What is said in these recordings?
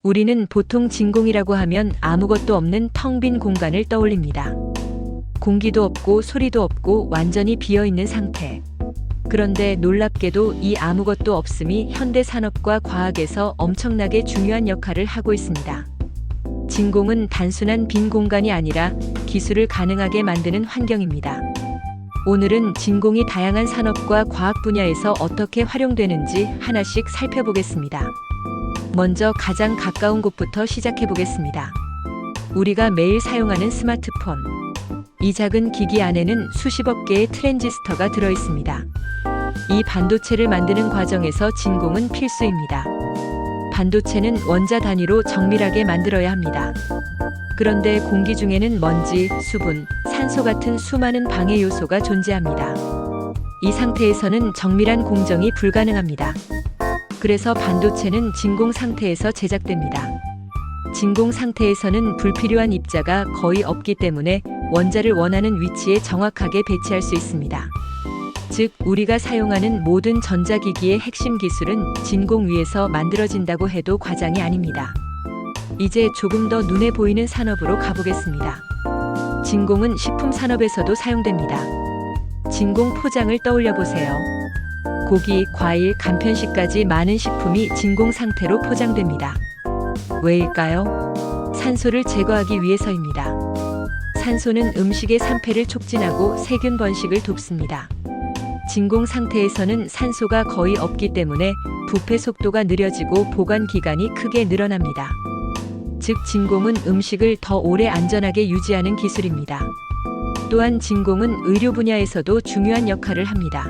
우리는 보통 진공이라고 하면 아무것도 없는 텅 빈 공간을 떠올립니다. 공기도 없고 소리도 없고 완전히 비어있는 상태. 그런데 놀랍게도 이 아무것도 없음이 현대 산업과 과학에서 엄청나게 중요한 역할을 하고 있습니다. 진공은 단순한 빈 공간이 아니라 기술을 가능하게 만드는 환경입니다. 오늘은 진공이 다양한 산업과 과학 분야에서 어떻게 활용되는지 하나씩 살펴보겠습니다. 먼저 가장 가까운 곳부터 시작해 보겠습니다. 우리가 매일 사용하는 스마트폰. 이 작은 기기 안에는 수십억 개의 트랜지스터가 들어 있습니다. 이 반도체를 만드는 과정에서 진공은 필수입니다. 반도체는 원자 단위로 정밀하게 만들어야 합니다. 그런데 공기 중에는 먼지, 수분, 산소 같은 수많은 방해 요소가 존재합니다. 이 상태에서는 정밀한 공정이 불가능합니다. 그래서 반도체는 진공 상태에서 제작됩니다. 진공 상태에서는 불필요한 입자가 거의 없기 때문에 원자를 원하는 위치에 정확하게 배치할 수 있습니다. 즉, 우리가 사용하는 모든 전자기기의 핵심 기술은 진공 위에서 만들어진다고 해도 과장이 아닙니다. 이제 조금 더 눈에 보이는 산업으로 가보겠습니다. 진공은 식품 산업에서도 사용됩니다. 진공 포장을 떠올려 보세요. 고기, 과일, 간편식까지 많은 식품이 진공 상태로 포장됩니다. 왜일까요? 산소를 제거하기 위해서입니다. 산소는 음식의 산패를 촉진하고 세균 번식을 돕습니다. 진공 상태에서는 산소가 거의 없기 때문에 부패 속도가 느려지고 보관 기간이 크게 늘어납니다. 즉, 진공은 음식을 더 오래 안전하게 유지하는 기술입니다. 또한 진공은 의료 분야에서도 중요한 역할을 합니다.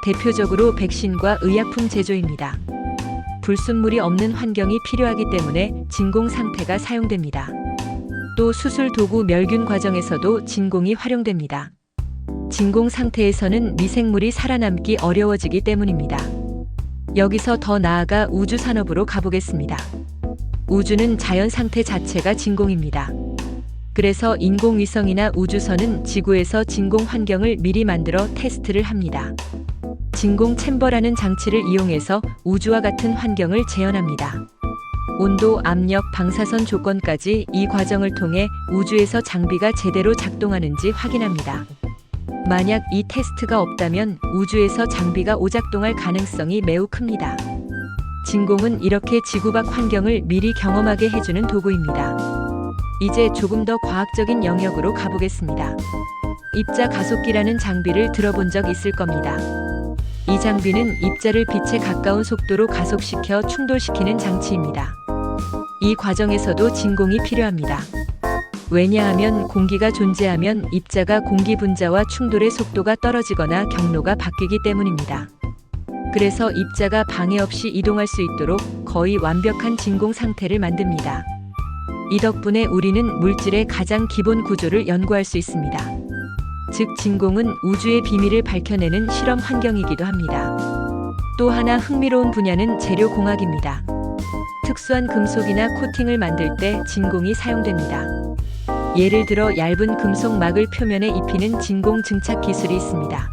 대표적으로 백신과 의약품 제조입니다. 불순물이 없는 환경이 필요하기 때문에 진공 상태가 사용됩니다. 또 수술 도구 멸균 과정에서도 진공이 활용됩니다. 진공 상태에서는 미생물이 살아남기 어려워지기 때문입니다. 여기서 더 나아가 우주 산업으로 가보겠습니다. 우주는 자연 상태 자체가 진공입니다. 그래서 인공위성이나 우주선은 지구에서 진공 환경을 미리 만들어 테스트를 합니다. 진공 챔버라는 장치를 이용해서 우주와 같은 환경을 재현합니다. 온도, 압력, 방사선 조건까지 이 과정을 통해 우주에서 장비가 제대로 작동하는지 확인합니다. 만약 이 테스트가 없다면 우주에서 장비가 오작동할 가능성이 매우 큽니다. 진공은 이렇게 지구 밖 환경을 미리 경험하게 해주는 도구입니다. 이제 조금 더 과학적인 영역으로 가보겠습니다. 입자 가속기라는 장비를 들어본 적 있을 겁니다. 이 장비는 입자를 빛에 가까운 속도로 가속시켜 충돌시키는 장치입니다. 이 과정에서도 진공이 필요합니다. 왜냐하면 공기가 존재하면 입자가 공기 분자와 충돌의 속도가 떨어지거나 경로가 바뀌기 때문입니다. 그래서 입자가 방해 없이 이동할 수 있도록 거의 완벽한 진공 상태를 만듭니다. 이 덕분에 우리는 물질의 가장 기본 구조를 연구할 수 있습니다. 즉, 진공은 우주의 비밀을 밝혀내는 실험 환경이기도 합니다. 또 하나 흥미로운 분야는 재료공학입니다. 특수한 금속이나 코팅을 만들 때 진공이 사용됩니다. 예를 들어 얇은 금속 막을 표면에 입히는 진공 증착 기술이 있습니다.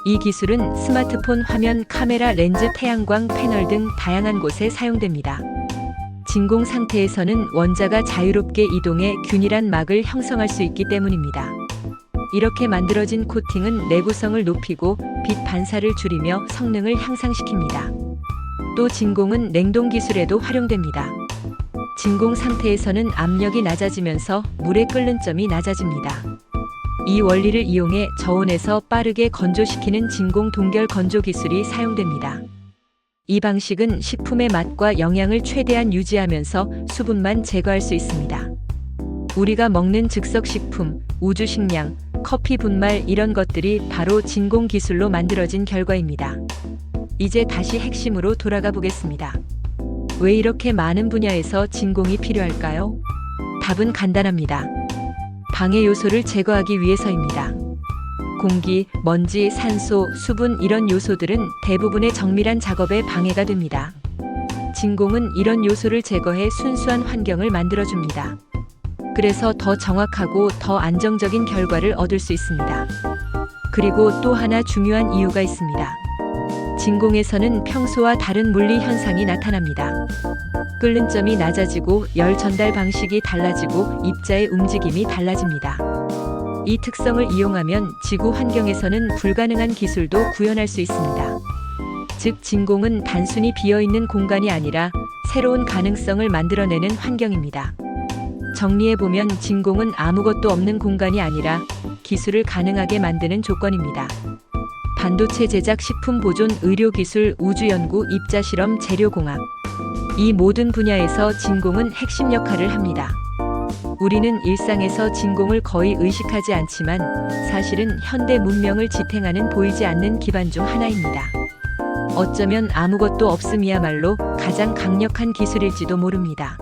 이 기술은 스마트폰 화면, 카메라, 렌즈, 태양광 패널 등 다양한 곳에 사용됩니다. 진공 상태에서는 원자가 자유롭게 이동해 균일한 막을 형성할 수 있기 때문입니다. 이렇게 만들어진 코팅은 내구성을 높이고 빛 반사를 줄이며 성능을 향상시킵니다. 또 진공은 냉동 기술에도 활용됩니다. 진공 상태에서는 압력이 낮아지면서 물의 끓는 점이 낮아집니다. 이 원리를 이용해 저온에서 빠르게 건조시키는 진공 동결 건조 기술이 사용됩니다. 이 방식은 식품의 맛과 영양을 최대한 유지하면서 수분만 제거할 수 있습니다. 우리가 먹는 즉석식품, 우주식량, 커피 분말 이런 것들이 바로 진공 기술로 만들어진 결과입니다. 이제 다시 핵심으로 돌아가 보겠습니다. 왜 이렇게 많은 분야에서 진공이 필요할까요? 답은 간단합니다. 방해 요소를 제거하기 위해서입니다. 공기, 먼지, 산소, 수분 이런 요소들은 대부분의 정밀한 작업에 방해가 됩니다. 진공은 이런 요소를 제거해 순수한 환경을 만들어줍니다. 그래서 더 정확하고 더 안정적인 결과를 얻을 수 있습니다. 그리고 또 하나 중요한 이유가 있습니다. 진공에서는 평소와 다른 물리 현상이 나타납니다. 끓는 점이 낮아지고 열 전달 방식이 달라지고 입자의 움직임이 달라집니다. 이 특성을 이용하면 지구 환경에서는 불가능한 기술도 구현할 수 있습니다. 즉, 진공은 단순히 비어있는 공간이 아니라 새로운 가능성을 만들어내는 환경입니다. 정리해보면 진공은 아무것도 없는 공간이 아니라 기술을 가능하게 만드는 조건입니다. 반도체 제작, 식품 보존, 의료기술, 우주연구, 입자실험, 재료공학. 이 모든 분야에서 진공은 핵심 역할을 합니다. 우리는 일상에서 진공을 거의 의식하지 않지만 사실은 현대 문명을 지탱하는 보이지 않는 기반 중 하나입니다. 어쩌면 아무것도 없음이야말로 가장 강력한 기술일지도 모릅니다.